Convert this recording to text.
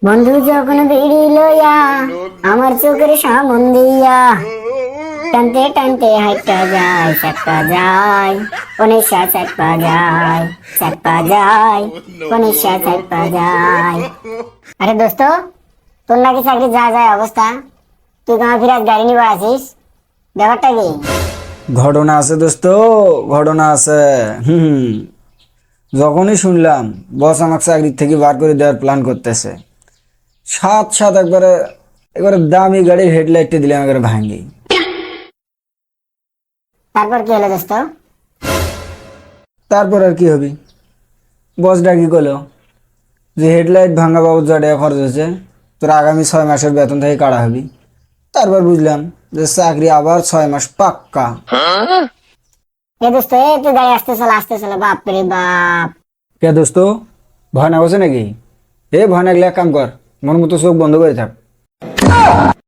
বন্ধু যখন বিড়ি লইয়া আমার চোখের সামন দিয়া টানতে টানতে হাইটা যায় চাপা যায় অনিশা চাপা যায় চাপা যায় অনিশা চাপা যায়। আরে দোস্ত, তোর নাকি চাকরি যা যায় অবস্থা, তুই কামা ফিরাজ গাড়ি নিয়ে আছিস, ব্যাপারটা কি? ঘটনা আছে দোস্ত, ঘটনা আছে। যখনই শুনলাম বস আমাকে চাকরির থেকে বার করে দেওয়ার প্ল্যান করতেছে, সাত সাত একবারে একবারে দামি গাড়ির হেডলাইটটা দিলাম একবারে ভাঙ্গি। তারপর কি হলো দোস্ত? তারপর আর কি হবে, বস ডাকি করলো যে হেডলাইট ভাঙা বাবদ যা টাকা খরচ হয়েছে তোর আগামী 6 মাসের বেতন থেকে কাটা হবি। তারপর বুঝলাম যে চাকরি আবার 6 মাস পাক্কা। এ দোস্ত, এ তুই গাড়ি আসতে চল বাপ রে বাপ। কে দোস্ত, ভয় না করছে নাকি? এ ভয় না গেলে এক কাম কর, মন মতো চোখ বন্ধ করে থাক।